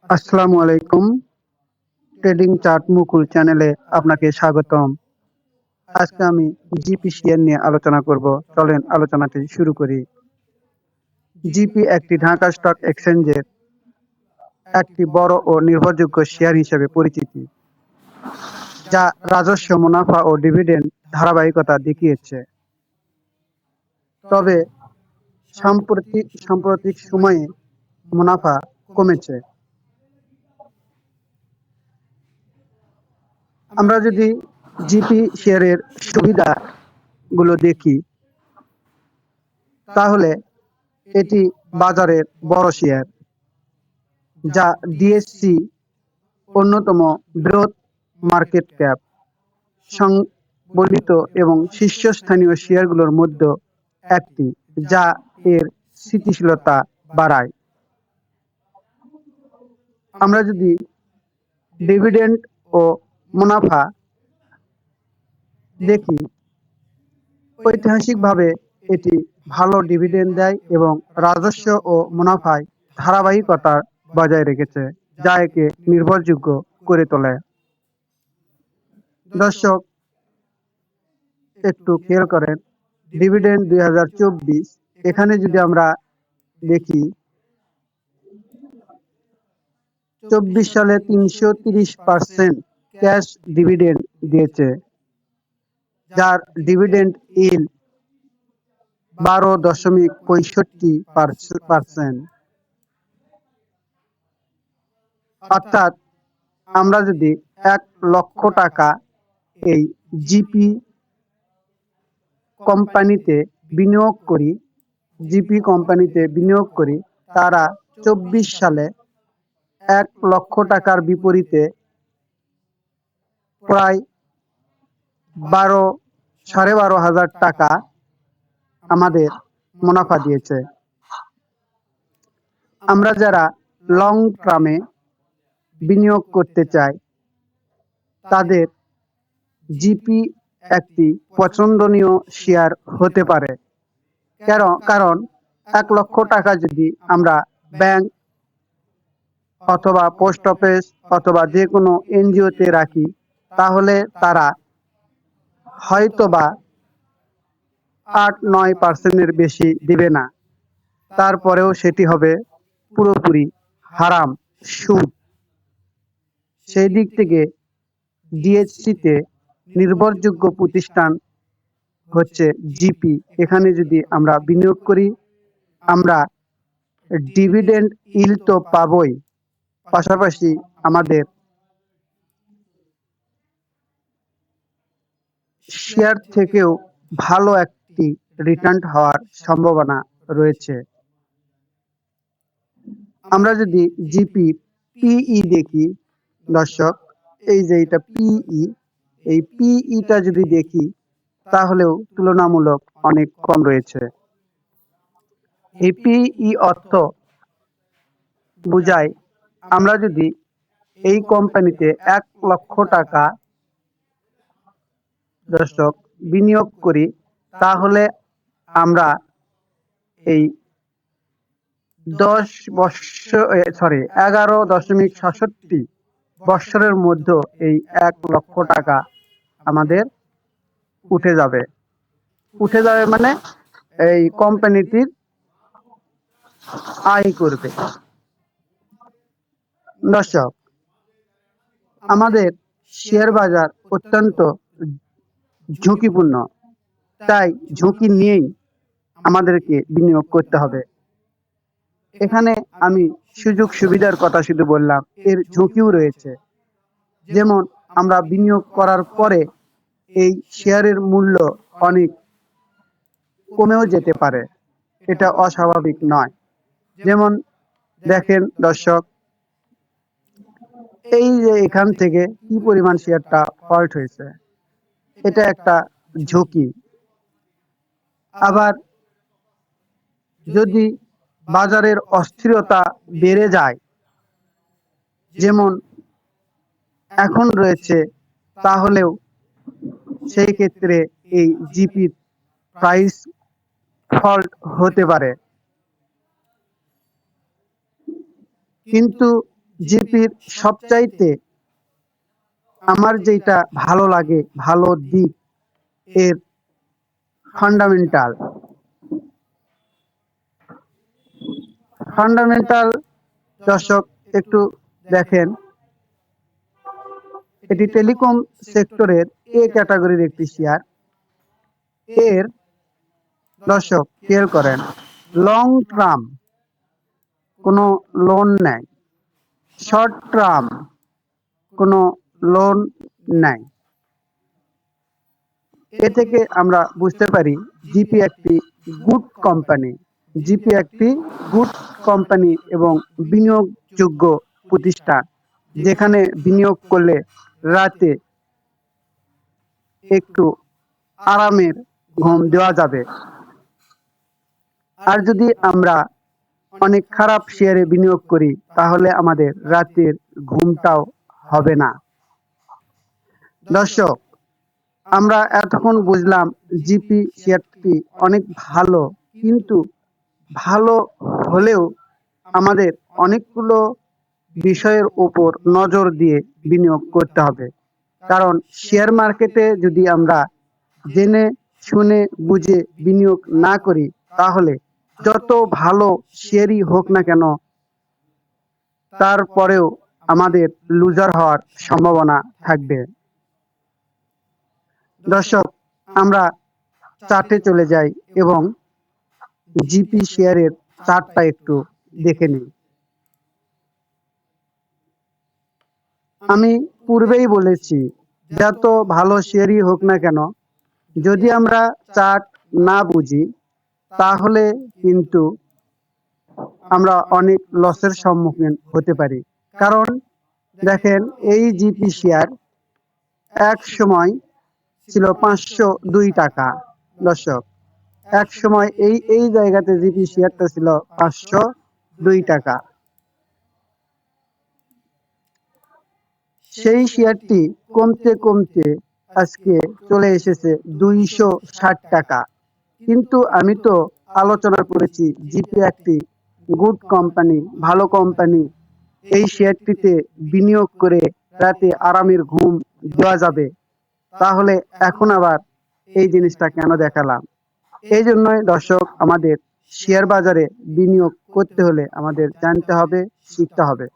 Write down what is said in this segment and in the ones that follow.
আসসালামু আলাইকুম। Trading chart মুকুল চ্যানেলে আপনাকে স্বাগতম। আজকে আমি জিপি শেয়ার নিয়ে আলোচনা করব। চলেন আলোচনাটি শুরু করি। জিপি একটি ঢাকা স্টক এক্সচেঞ্জের একটি বড় ও নির্ভরযোগ্য শেয়ার হিসেবে পরিচিতি, যা রাজস্ব, মুনাফা ও ডিভিডেন্ড ধারাবাহিকতা দেখিয়েছে। তবে সাম্প্রতিক সময়ে মুনাফা কমেছে। আমরা যদি জিপি শেয়ারের সুবিধাগুলো দেখি, তাহলে এটি বাজারের বড় শেয়ার, যা ডিএসসি অন্যতম বৃহৎ মার্কেট ক্যাপ সংবলিত এবং শীর্ষস্থানীয় শেয়ারগুলোর মধ্যে একটি, যা এর স্থিতিশীলতা বাড়ায়। আমরা যদি ডিভিডেন্ড ও মুনাফা দেখি, ঐতিহাসিকভাবে এটি ভালো ডিভিডেন্ড দেয় এবং রাজস্ব ও মুনাফায় ধারাবাহিকতা বজায় রেখেছে, যা একে নির্ভরযোগ্য করে তোলে। দর্শক, একটু খেয়াল করেন, ডিভিডেন্ড 2024, এখানে যদি আমরা দেখি 24 সালে 330% ক্যাশ ডিভিডেন্ড দিয়েছে, যার ডিভিডেন্ড ইল্ড 12.65%। অর্থাৎ আমরা যদি 1 লক্ষ টাকা এই জিপি কোম্পানিতে বিনিয়োগ করি, তারা 24 সালে 1 লক্ষ টাকার বিপরীতে প্রায় 12,500 টাকা আমাদের মুনাফা দিয়েছে। আমরা যারা লং টার্মে বিনিয়োগ করতে চাই, তাদের জিপি একটি পছন্দনীয় শেয়ার হতে পারে। কারণ 1 লক্ষ টাকা যদি আমরা ব্যাংক অথবা পোস্ট অফিস অথবা যে কোনো এনজিওতে রাখি, তাহলে তারা হয়তোবা 8-9% বেশি দিবে না। তারপরেও সেটি হবে পুরোপুরি হারাম, সুদ। সেই দিক থেকে ডিএসসিতে নির্ভরযোগ্য প্রতিষ্ঠান হচ্ছে জিপি। এখানে যদি আমরা বিনিয়োগ করি, আমরা ডিভিডেন্ড ইল্ড তো পাবই, পাশাপাশি আমাদের শেয়ার থেকেও ভালো একটি রিটার্ন হওয়ার সম্ভাবনা রয়েছে। আমরা যদি জিপি পিই দেখি, দর্শক, এই যে এটা পিই, এই পিইটা যদি দেখি, তাহলেও তুলনামূলক অনেক কম রয়েছে। এই পিই অর্থ বোঝায়, আমরা যদি এই কোম্পানিতে 1 লক্ষ টাকা দর্শক বিনিয়োগ করি, তাহলে আমরা এই 11.67 বৎসরের মধ্যে এই 1 লক্ষ টাকা আমাদের উঠে যাবে মানে এই কোম্পানিটির আয় করবে। দর্শক, আমাদের শেয়ার বাজার অত্যন্ত ঝুঁকিপূর্ণ, তাই ঝুঁকি নিয়েই আমাদেরকে বিনিয়োগ করতে হবে। এখানে আমি সুযোগ সুবিধার কথা শুধু বললাম, এর ঝুঁকিও রয়েছে। যেমন আমরা বিনিয়োগ করার পরে এই শেয়ারের মূল্য অনেক কমেও যেতে পারে, এটা অস্বাভাবিক নয়। যেমন দেখেন দর্শক, এই যে এখান থেকে কি পরিমাণ শেয়ারটা ফল্ট হয়েছে, এটা একটা ঝুঁকি। আবার যদি বাজারের অস্থিরতা বেড়ে যায়, যেমন এখন রয়েছে, তাহলেও সেই ক্ষেত্রে এই জিপির প্রাইস ফল্ট হতে পারে। কিন্তু জিপির সবচাইতে আমার যেটা ভালো লাগে, ভালো দিক এর ফান্ডামেন্টাল ফান্ডামেন্টাল দর্শক একটু দেখেন, এটি টেলিকম সেক্টরের এ ক্যাটাগরির একটি শেয়ার। এর দর্শক খেয়াল করেন, লং টার্ম কোনো লোন নেই, শর্ট টার্ম কোনো লোন নেই। এ থেকে আমরা বুঝতে পারি জিপি একটি গুড কোম্পানি। জিপি একটি গুড কোম্পানি এবং বিনিয়োগযোগ্য প্রতিষ্ঠান, যেখানে বিনিয়োগ করলে রাতে একটু আরামের ঘুম দেওয়া যাবে। আর যদি আমরা অনেক খারাপ শেয়ারে বিনিয়োগ করি তাহলে আমাদের রাতের ঘুমটাও হবে না। দর্শক, আমরা এতক্ষণ বুঝলাম জিপি শেয়ারটি অনেক ভালো, কিন্তু ভালো হলেও আমাদের অনেকগুলো বিষয়ের উপর নজর দিয়ে বিনিয়োগ করতে হবে। কারণ শেয়ার মার্কেটে যদি আমরা জেনে শুনে বুঝে বিনিয়োগ না করি তাহলে যত ভালো শেয়ারই হোক না কেন তারপরেও আমাদের লুজার হওয়ার সম্ভাবনা থাকবে। দর্শক, আমরা চার্টে চলে যাই এবং জিপি শেয়ারের চার্টটা একটু দেখে নিই। আমি পূর্বেই বলেছি, যত ভালো শেয়ারই হোক না কেন যদি আমরা চার্ট না বুঝি তাহলে কিন্তু আমরা অনেক লসের সম্মুখীন হতে পারি। কারণ দেখেন, এই জিপি শেয়ার এক সময় ছিল 502 টাকা। দর্শক, এক সময় এই জায়গাতে জিপি শেয়ারটা ছিল 502 টাকা। সেই শেয়ারটি কমতে কমতে আজকে চলে এসেছে 260 টাকা। কিন্তু আমি তো আলোচনা করেছি জিপি একটি গুড কোম্পানি, ভালো কোম্পানি। এই শেয়ারটিতে বিনিয়োগ করে রাতে আরামের ঘুম দেওয়া যাবে। তাহলে এখন আবার এই জিনিসটা কেন দেখালাম? এই জন্যই দর্শক, আমাদের শেয়ার বাজারে বিনিয়োগ করতে হলে আমাদের জানতে হবে, শিখতে হবে।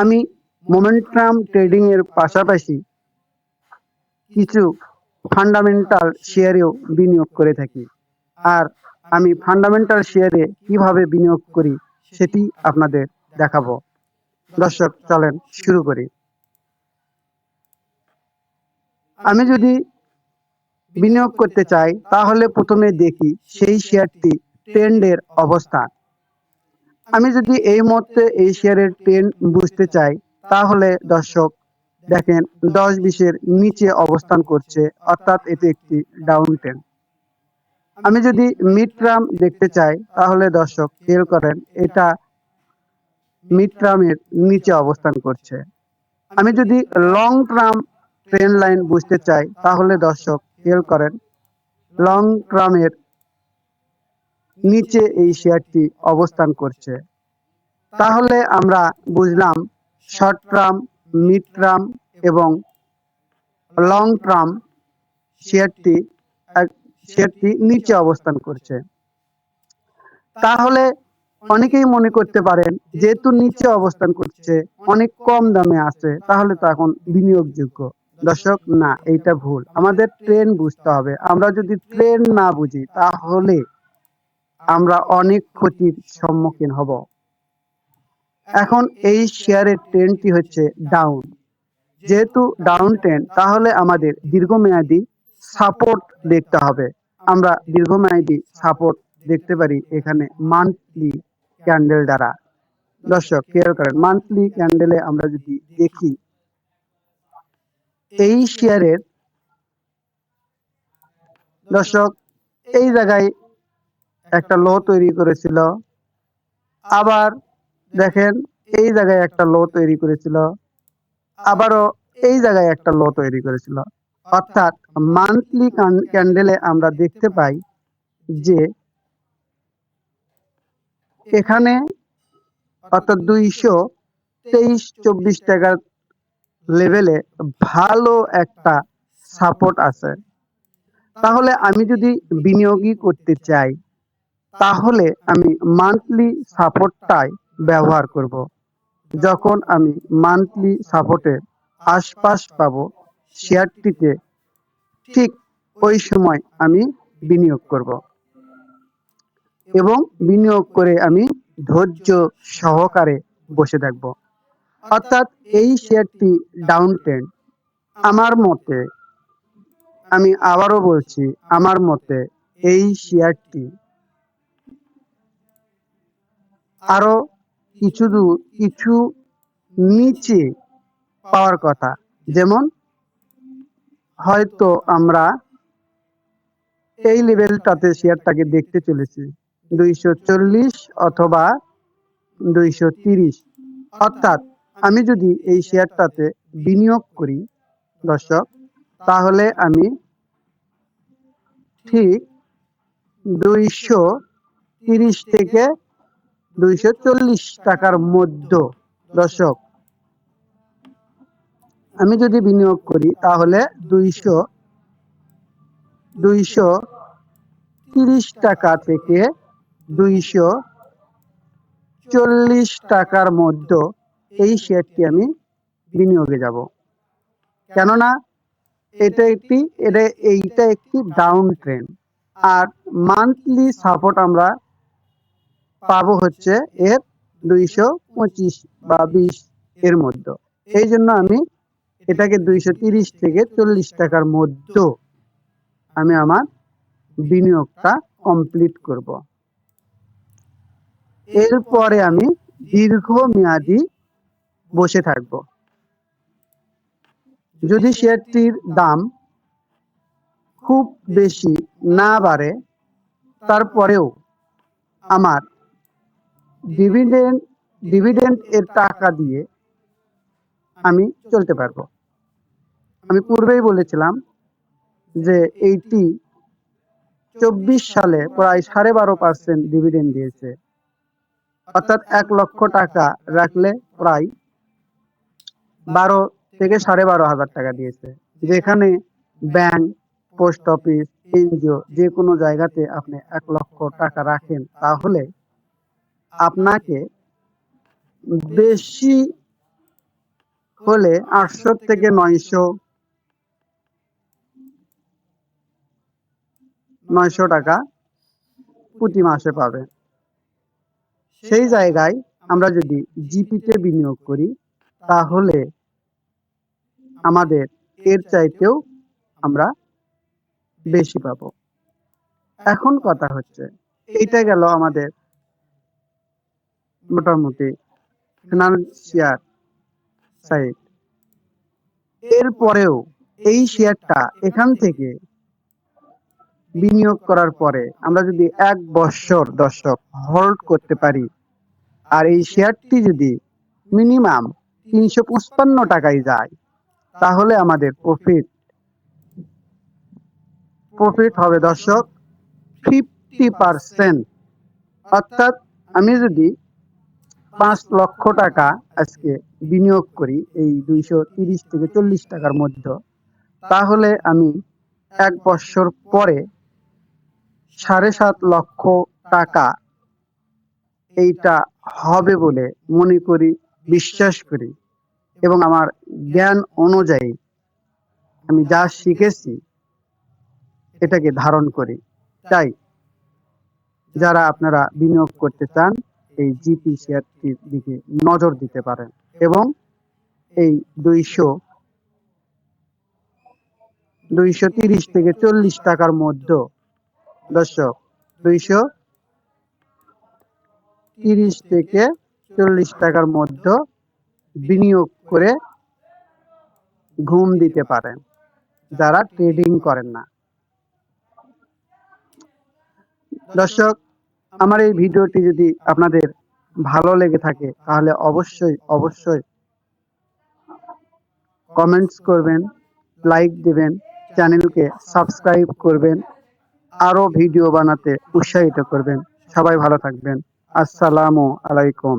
আমি মোমেন্টাম ট্রেডিং এর পাশাপাশি কিছু ফান্ডামেন্টাল শেয়ারেও বিনিয়োগ করে থাকি। আর আমি ফান্ডামেন্টাল শেয়ারে কিভাবে বিনিয়োগ করি সেটি আপনাদের দেখাবো। দর্শক, চলেন শুরু করি। আমি যদি বিনিয়োগ করতে চাই তাহলে প্রথমে দেখি সেই শেয়ারটি ট্রেন্ডের অবস্থান। আমি যদি এই মুহূর্তে এই শেয়ারের ট্রেন্ড বুঝতে চাই তাহলে দর্শক দেখেন, 10-20-এর নিচে অবস্থান করছে, অর্থাৎ এটি একটি ডাউন ট্রেন্ড। আমি যদি মিড টার্ম দেখতে চাই তাহলে দর্শক খেয়াল করেন, এটা মিড টার্মের নিচে অবস্থান করছে। আমি যদি লং টার্ম ট্রেন্ড লাইন বুঝতে চাই তাহলে দর্শক খেয়াল করেন, লং টার্মের নিচে এই শেয়ারটি অবস্থান করছে। তাহলে আমরা বুঝলাম শর্ট টার্ম, মিড টার্ম এবং লং টার্ম শেয়ারটি নিচে অবস্থান করছে। তাহলে অনেকেই মনে করতে পারেন, যেহেতু নিচে অবস্থান করছে, অনেক কম দামে আছে, তাহলে তো এখন বিনিয়োগযোগ্য। দর্শক, না, এইটা ভুল। আমাদের ট্রেন্ড বুঝতে হবে। আমরা যদি ট্রেন্ড না বুঝি তাহলে আমরা অনেক ক্ষতির সম্মুখীন হব। এখন এই শেয়ারের ট্রেন্ডটি হচ্ছে ডাউন। যেহেতু ডাউন ট্রেন্ড, তাহলে আমাদের দীর্ঘমেয়াদী সাপোর্ট দেখতে হবে। আমরা দীর্ঘমেয়াদী সাপোর্ট দেখতে পারি এখানে মান্থলি ক্যান্ডেল দ্বারা। দর্শক খেয়াল করেন, মান্থলি ক্যান্ডেলে আমরা যদি দেখি, এই শেয়ারের দর্শক এই জায়গায় একটা লো তৈরি করেছিল, আবার দেখেন এই জায়গায় একটা লো তৈরি করেছিল, আবারও এই জায়গায় একটা লো তৈরি করেছিল। অর্থাৎ মান্থলি ক্যান্ডেলে আমরা দেখতে পাই যে এখানে অর্থাৎ 223-24 লেভেলে ভালো একটা সাপোর্ট আছে। তাহলে আমি যদি বিনিয়োগই করতে চাই, তাহলে আমি মান্থলি সাপোর্টটাই ব্যবহার করব। যখন আমি মান্থলি সাপোর্টের আশপাশ পাবো শেয়ারটিতে, ঠিক ওই সময় আমি বিনিয়োগ করব এবং বিনিয়োগ করে আমি ধৈর্য সহকারে বসে থাকব। অর্থাৎ এই শেয়ারটি ডাউন ট্রেন্ড, আমার মতে, আমি আবারও বলছি, আমার মতে এই শেয়ারটি আরো কিছু নিচে পাওয়ার কথা। যেমন হয়তো আমরা এই লেভেলটাতে শেয়ারটাকে দেখতে চলেছি 240 অথবা 230। অর্থাৎ আমি যদি এই শেয়ারটাতে বিনিয়োগ করি দর্শক, তাহলে আমি ঠিক 230 থেকে 240 টাকার মধ্যে, দর্শক, আমি যদি বিনিয়োগ করি তাহলে 230 টাকা থেকে 240 টাকার মধ্যে এই শেয়ারটি আমি বিনিয়োগে যাব। কেননা এইটা একটি ডাউন ট্রেন্ড, আর মান্থলি সাপোর্ট আমরা পাবো হচ্ছে এর 225 বা 20 এর মধ্যে। এই জন্য আমি এটাকে 230 থেকে 40 টাকার মধ্যে আমি আমার বিনিয়োগটা কমপ্লিট করব। এরপরে আমি দীর্ঘমেয়াদী বসে থাকব। যদি শেয়ারটির দাম খুব বেশি না বাড়ে, তারপরেও আমার ডিভিডেন্ড এর টাকা দিয়ে আমি চলতে পারবো। আমি পূর্বেই বলেছিলাম যে এইটি 24 সালে প্রায় 12.5% ডিভিডেন্ড দিয়েছে। অর্থাৎ 1 লক্ষ টাকা রাখলে প্রায় 12 থেকে 12,500 টাকা দিয়েছে। যেখানে ব্যাংক, পোস্ট অফিস, এনজিও যে কোনো জায়গাতে আপনি 1 লক্ষ টাকা রাখেন, তাহলে আপনাকে বেশি হলে 800 থেকে 900 টাকা প্রতি মাসে পাবে। সেই জায়গায় আমরা যদি জিপিতে বিনিয়োগ করি, তাহলে আমাদের এর চাইতেও আমরা বেশি পাবো। এখন কথা হচ্ছে, এইটা গেল আমাদের মোটামুটি ফিনান্সিয়াল সাইড। এরপরেও এই শেয়ারটা এখান থেকে বিনিয়োগ করার পরে আমরা যদি 1 বছর দর্শক হোল্ড করতে পারি, আর এই শেয়ারটি যদি মিনিমাম 355 টাকায় যায়, তাহলে আমাদের প্রফিট হবে দর্শক 50%। অর্থাৎ আমি যদি 5 লক্ষ টাকা আজকে বিনিয়োগ করি এই 230 থেকে 40 টাকার মধ্যে, তাহলে আমি 1 বছর পরে 7.5 লক্ষ টাকা এইটা হবে বলে মনে করি, বিশ্বাস করি, এবং আমার জ্ঞান অনুযায়ী আমি যা শিখেছি এটাকে ধারণ করি। তাই যারা আপনারা বিনিয়োগ করতে চান, এই জিপি শেয়ারটির দিকে নজর দিতে পারেন এবং এই 230 থেকে 40 টাকার মধ্যে দর্শক, 230 থেকে 40 টাকার মধ্যে বিনিয়োগ করে ঘুম দিতে পারেন যারা ট্রেডিং করেন না। দর্শক, আমার এই ভিডিওটি যদি আপনাদের ভালো লেগে থাকে, তাহলে অবশ্যই কমেন্টস করবেন, লাইক দিবেন, চ্যানেলকে সাবস্ক্রাইব করবেন, আরো ভিডিও বানাতে উৎসাহিত করবেন। সবাই ভালো থাকবেন। আসসালামু আলাইকুম।